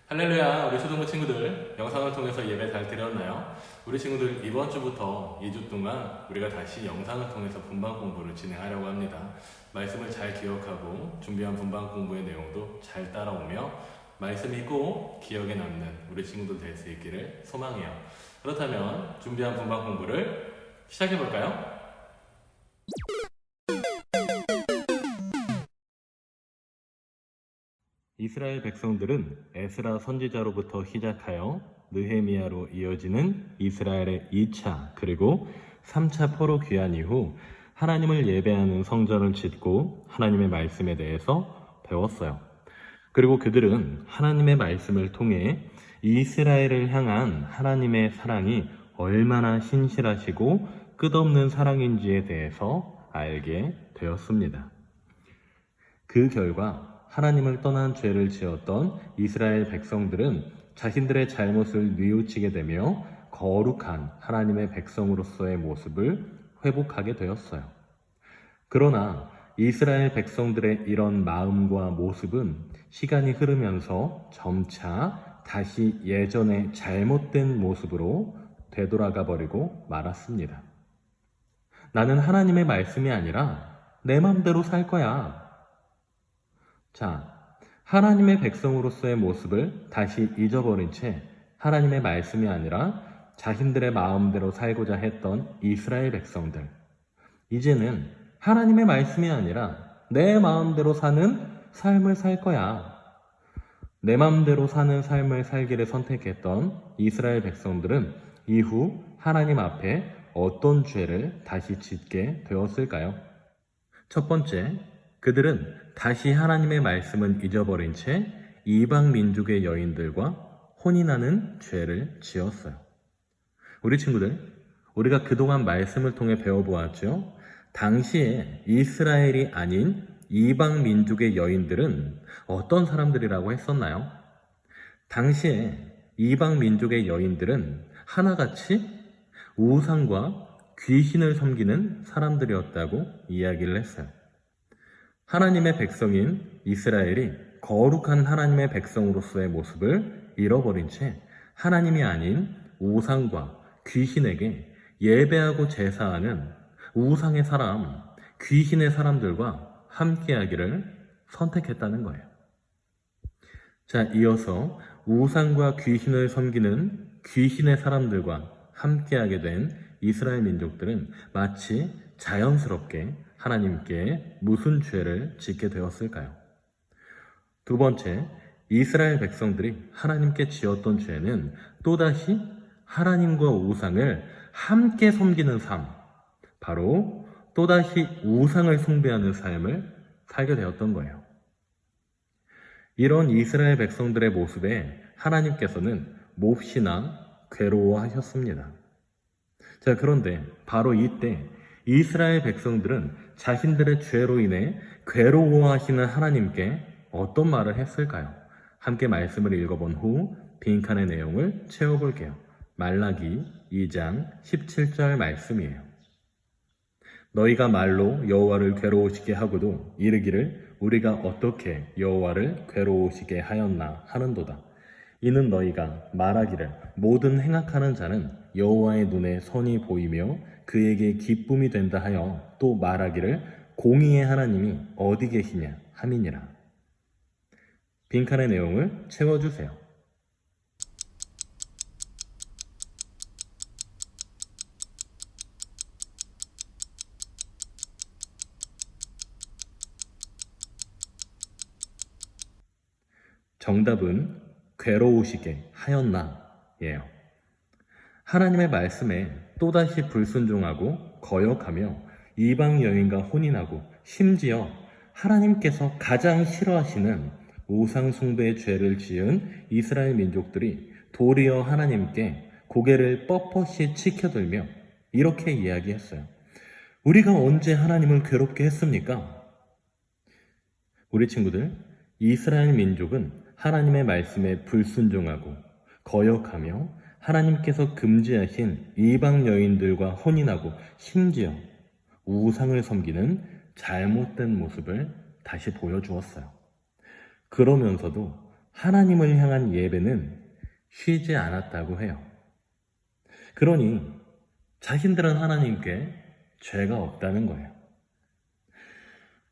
할렐루야, 우리 초등부 친구들 영상을 통해서 예배 잘 드렸나요? 우리 친구들 이번 주부터 2주 동안 우리가 다시 영상을 통해서 분반 공부를 진행하려고 합니다. 말씀을 잘 기억하고 준비한 분반 공부의 내용도 잘 따라오며 말씀이 꼭 기억에 남는 우리 친구들 될 수 있기를 소망해요. 그렇다면 준비한 분반 공부를 시작해 볼까요? 이스라엘 백성들은 에스라 선지자로부터 시작하여 느헤미야로 이어지는 이스라엘의 2차 그리고 3차 포로 귀환 이후 하나님을 예배하는 성전을 짓고 하나님의 말씀에 대해서 배웠어요. 그리고 그들은 하나님의 말씀을 통해 이스라엘을 향한 하나님의 사랑이 얼마나 신실하시고 끝없는 사랑인지에 대해서 알게 되었습니다. 그 결과 하나님을 떠난 죄를 지었던 이스라엘 백성들은 자신들의 잘못을 뉘우치게 되며 거룩한 하나님의 백성으로서의 모습을 회복하게 되었어요. 그러나 이스라엘 백성들의 이런 마음과 모습은 시간이 흐르면서 점차 다시 예전의 잘못된 모습으로 되돌아가 버리고 말았습니다. 나는 하나님의 말씀이 아니라 내 맘대로 살 거야. 자, 하나님의 백성으로서의 모습을 다시 잊어버린 채 하나님의 말씀이 아니라 자신들의 마음대로 살고자 했던 이스라엘 백성들. 이제는 하나님의 말씀이 아니라 내 마음대로 사는 삶을 살 거야. 내 마음대로 사는 삶을 살기를 선택했던 이스라엘 백성들은 이후 하나님 앞에 어떤 죄를 다시 짓게 되었을까요? 첫 번째, 그들은 다시 하나님의 말씀은 잊어버린 채 이방 민족의 여인들과 혼인하는 죄를 지었어요. 우리 친구들, 우리가 그동안 말씀을 통해 배워보았죠. 당시에 이스라엘이 아닌 이방 민족의 여인들은 어떤 사람들이라고 했었나요? 당시에 이방 민족의 여인들은 하나같이 우상과 귀신을 섬기는 사람들이었다고 이야기를 했어요. 하나님의 백성인 이스라엘이 거룩한 하나님의 백성으로서의 모습을 잃어버린 채 하나님이 아닌 우상과 귀신에게 예배하고 제사하는 우상의 사람, 귀신의 사람들과 함께하기를 선택했다는 거예요. 자, 이어서 우상과 귀신을 섬기는 귀신의 사람들과 함께하게 된 이스라엘 민족들은 마치 자연스럽게 하나님께 무슨 죄를 짓게 되었을까요? 두 번째, 이스라엘 백성들이 하나님께 지었던 죄는 또다시 하나님과 우상을 함께 섬기는 삶, 바로 또다시 우상을 숭배하는 삶을 살게 되었던 거예요. 이런 이스라엘 백성들의 모습에 하나님께서는 몹시나 괴로워하셨습니다. 자, 그런데 바로 이때 이스라엘 백성들은 자신들의 죄로 인해 괴로워하시는 하나님께 어떤 말을 했을까요? 함께 말씀을 읽어본 후 빈칸의 내용을 채워볼게요. 말라기 2장 17절 말씀이에요. 너희가 말로 여호와를 괴로우시게 하고도 이르기를 우리가 어떻게 여호와를 괴로우시게 하였나 하는도다. 이는 너희가 말하기를 모든 행악하는 자는 여호와의 눈에 선이 보이며 그에게 기쁨이 된다 하여 또 말하기를 공의의 하나님이 어디 계시냐 함이니라. 빈칸의 내용을 채워주세요. 정답은 괴로우시게 하였나 예요. 하나님의 말씀에 또다시 불순종하고 거역하며 이방 여인과 혼인하고 심지어 하나님께서 가장 싫어하시는 우상 숭배의 죄를 지은 이스라엘 민족들이 도리어 하나님께 고개를 뻣뻣이 치켜들며 이렇게 이야기했어요. 우리가 언제 하나님을 괴롭게 했습니까? 우리 친구들, 이스라엘 민족은 하나님의 말씀에 불순종하고 거역하며 하나님께서 금지하신 이방 여인들과 혼인하고 심지어 우상을 섬기는 잘못된 모습을 다시 보여주었어요. 그러면서도 하나님을 향한 예배는 쉬지 않았다고 해요. 그러니 자신들은 하나님께 죄가 없다는 거예요.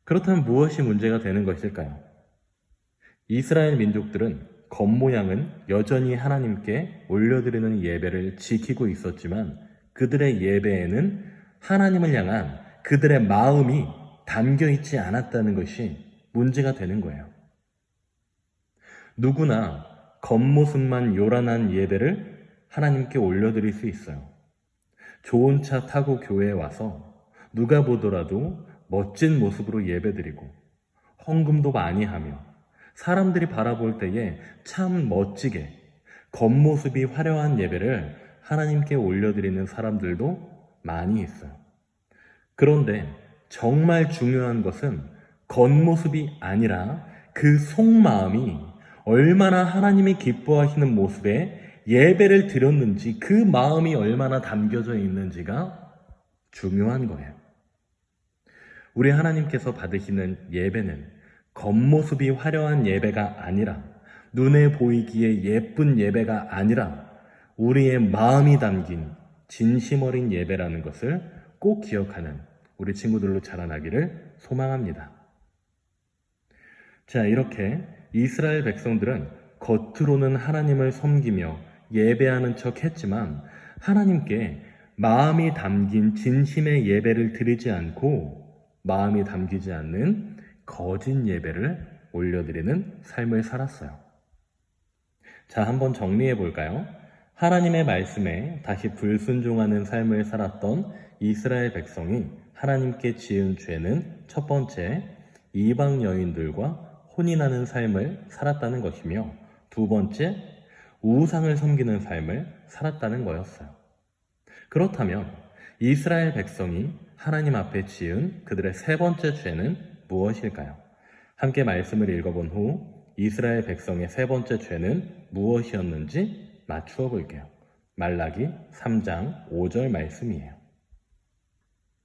그렇다면 무엇이 문제가 되는 것일까요? 이스라엘 민족들은 겉모양은 여전히 하나님께 올려드리는 예배를 지키고 있었지만 그들의 예배에는 하나님을 향한 그들의 마음이 담겨 있지 않았다는 것이 문제가 되는 거예요. 누구나 겉모습만 요란한 예배를 하나님께 올려드릴 수 있어요. 좋은 차 타고 교회에 와서 누가 보더라도 멋진 모습으로 예배드리고 헌금도 많이 하며 사람들이 바라볼 때에 참 멋지게 겉모습이 화려한 예배를 하나님께 올려드리는 사람들도 많이 있어요. 그런데 정말 중요한 것은 겉모습이 아니라 그 속마음이 얼마나 하나님이 기뻐하시는 모습에 예배를 드렸는지, 그 마음이 얼마나 담겨져 있는지가 중요한 거예요. 우리 하나님께서 받으시는 예배는 겉모습이 화려한 예배가 아니라, 눈에 보이기에 예쁜 예배가 아니라 우리의 마음이 담긴 진심 어린 예배라는 것을 꼭 기억하는 우리 친구들로 자라나기를 소망합니다. 자, 이렇게 이스라엘 백성들은 겉으로는 하나님을 섬기며 예배하는 척 했지만 하나님께 마음이 담긴 진심의 예배를 드리지 않고 마음이 담기지 않는 거짓 예배를 올려드리는 삶을 살았어요. 자, 한번 정리해 볼까요? 하나님의 말씀에 다시 불순종하는 삶을 살았던 이스라엘 백성이 하나님께 지은 죄는 첫 번째, 이방 여인들과 혼인하는 삶을 살았다는 것이며, 두 번째, 우상을 섬기는 삶을 살았다는 거였어요. 그렇다면 이스라엘 백성이 하나님 앞에 지은 그들의 세 번째 죄는 무엇일까요? 함께 말씀을 읽어본 후 이스라엘 백성의 세 번째 죄는 무엇이었는지 맞추어 볼게요. 말라기 3장 5절 말씀이에요.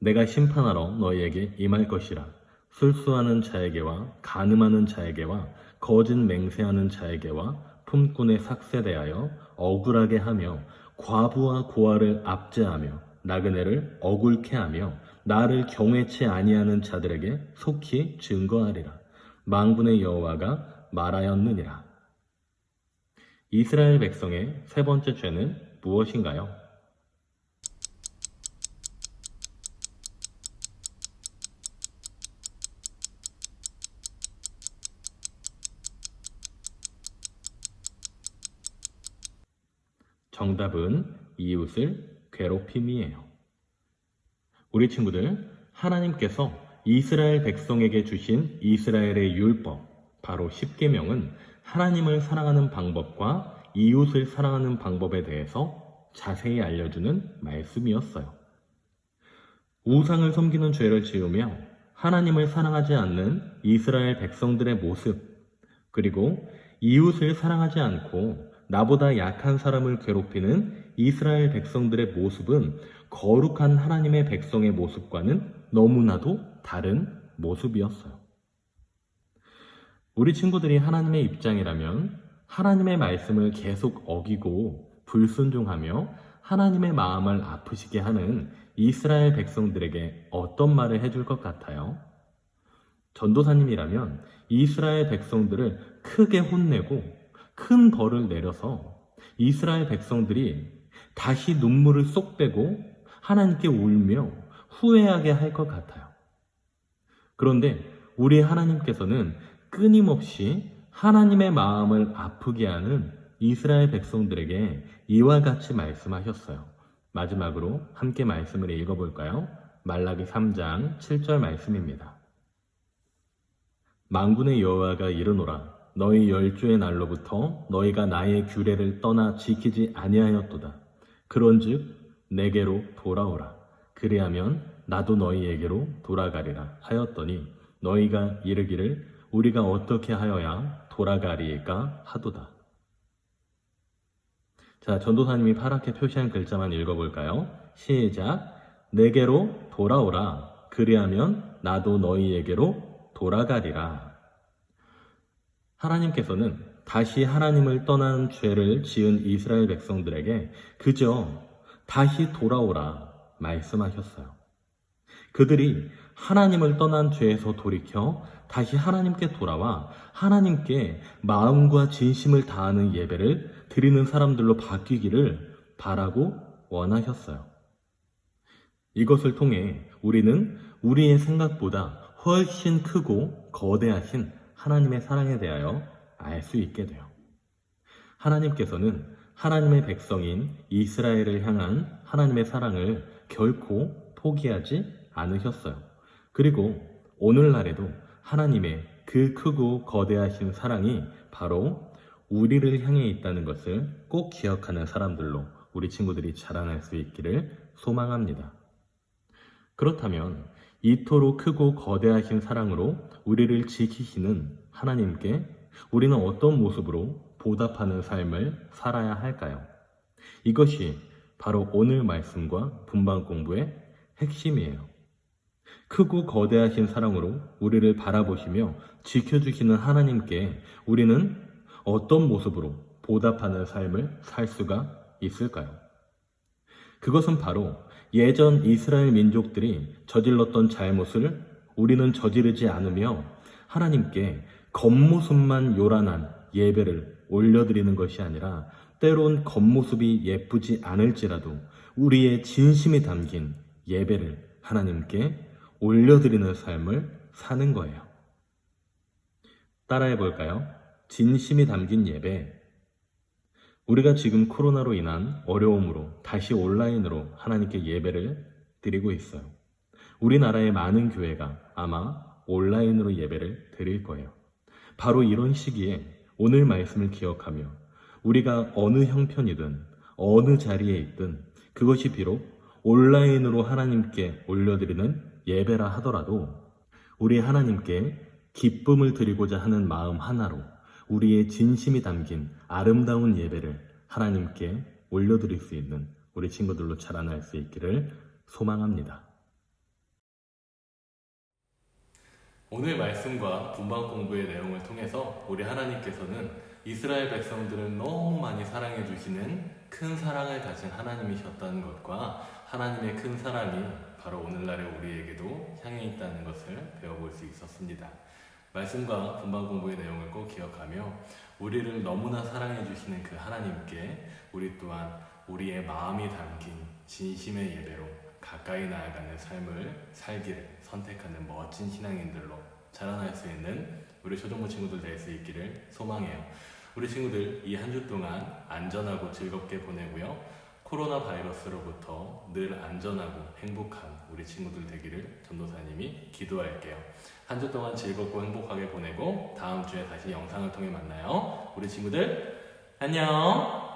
내가 심판하러 너희에게 임할 것이라. 술수하는 자에게와 간음하는 자에게와 거짓 맹세하는 자에게와 품꾼에 삭세대하여 억울하게 하며 과부와 고아를 압제하며 나그네를 억울케 하며 나를 경외치 아니하는 자들에게 속히 증거하리라. 만군의 여호와가 말하였느니라. 이스라엘 백성의 세 번째 죄는 무엇인가요? 정답은 이웃을 괴롭힘이에요. 우리 친구들, 하나님께서 이스라엘 백성에게 주신 이스라엘의 율법, 바로 십계명은 하나님을 사랑하는 방법과 이웃을 사랑하는 방법에 대해서 자세히 알려주는 말씀이었어요. 우상을 섬기는 죄를 지으며 하나님을 사랑하지 않는 이스라엘 백성들의 모습, 그리고 이웃을 사랑하지 않고 나보다 약한 사람을 괴롭히는 이스라엘 백성들의 모습은 거룩한 하나님의 백성의 모습과는 너무나도 다른 모습이었어요. 우리 친구들이 하나님의 입장이라면 하나님의 말씀을 계속 어기고 불순종하며 하나님의 마음을 아프시게 하는 이스라엘 백성들에게 어떤 말을 해줄 것 같아요? 전도사님이라면 이스라엘 백성들을 크게 혼내고 큰 벌을 내려서 이스라엘 백성들이 다시 눈물을 쏙 빼고 하나님께 울며 후회하게 할 것 같아요. 그런데 우리 하나님께서는 끊임없이 하나님의 마음을 아프게 하는 이스라엘 백성들에게 이와 같이 말씀하셨어요. 마지막으로 함께 말씀을 읽어볼까요? 말라기 3장 7절 말씀입니다. 만군의 여호와가 이르노라. 너희 열조의 날로부터 너희가 나의 규례를 떠나 지키지 아니하였도다. 그런즉 내게로 돌아오라. 그리하면 나도 너희에게로 돌아가리라 하였더니 너희가 이르기를 우리가 어떻게 하여야 돌아가리까 하도다. 자, 전도사님이 파랗게 표시한 글자만 읽어볼까요? 시작. 내게로 돌아오라. 그리하면 나도 너희에게로 돌아가리라. 하나님께서는 다시 하나님을 떠난 죄를 지은 이스라엘 백성들에게 그저 다시 돌아오라 말씀하셨어요. 그들이 하나님을 떠난 죄에서 돌이켜 다시 하나님께 돌아와 하나님께 마음과 진심을 다하는 예배를 드리는 사람들로 바뀌기를 바라고 원하셨어요. 이것을 통해 우리는 우리의 생각보다 훨씬 크고 거대하신 하나님의 사랑에 대하여 알 수 있게 돼요. 하나님께서는 하나님의 백성인 이스라엘을 향한 하나님의 사랑을 결코 포기하지 않으셨어요. 그리고 오늘날에도 하나님의 그 크고 거대하신 사랑이 바로 우리를 향해 있다는 것을 꼭 기억하는 사람들로 우리 친구들이 자라날 수 있기를 소망합니다. 그렇다면 이토록 크고 거대하신 사랑으로 우리를 지키시는 하나님께 우리는 어떤 모습으로 보답하는 삶을 살아야 할까요? 이것이 바로 오늘 말씀과 분방 공부의 핵심이에요. 크고 거대하신 사랑으로 우리를 바라보시며 지켜주시는 하나님께 우리는 어떤 모습으로 보답하는 삶을 살 수가 있을까요? 그것은 바로 예전 이스라엘 민족들이 저질렀던 잘못을 우리는 저지르지 않으며 하나님께 겉모습만 요란한 예배를 올려드리는 것이 아니라 때론 겉모습이 예쁘지 않을지라도 우리의 진심이 담긴 예배를 하나님께 올려드리는 삶을 사는 거예요. 따라해 볼까요? 진심이 담긴 예배. 우리가 지금 코로나로 인한 어려움으로 다시 온라인으로 하나님께 예배를 드리고 있어요. 우리나라의 많은 교회가 아마 온라인으로 예배를 드릴 거예요. 바로 이런 시기에 오늘 말씀을 기억하며 우리가 어느 형편이든 어느 자리에 있든 그것이 비록 온라인으로 하나님께 올려드리는 예배라 하더라도 우리 하나님께 기쁨을 드리고자 하는 마음 하나로 우리의 진심이 담긴 아름다운 예배를 하나님께 올려드릴 수 있는 우리 친구들로 자라날 수 있기를 소망합니다. 오늘 말씀과 분방 공부의 내용을 통해서 우리 하나님께서는 이스라엘 백성들을 너무 많이 사랑해 주시는 큰 사랑을 가진 하나님이셨다는 것과 하나님의 큰 사랑이 바로 오늘날의 우리에게도 향해 있다는 것을 배워볼 수 있었습니다. 말씀과 분방 공부의 내용을 꼭 기억하며 우리를 너무나 사랑해 주시는 그 하나님께 우리 또한 우리의 마음이 담긴 진심의 예배로 가까이 나아가는 삶을 살기를 선택하는 멋진 신앙인들로 자라날 수 있는 우리 초등부 친구들 될 수 있기를 소망해요. 우리 친구들 이 한 주 동안 안전하고 즐겁게 보내고요. 코로나 바이러스로부터 늘 안전하고 행복한 우리 친구들 되기를 전도사님이 기도할게요. 한 주 동안 즐겁고 행복하게 보내고 다음 주에 다시 영상을 통해 만나요. 우리 친구들 안녕.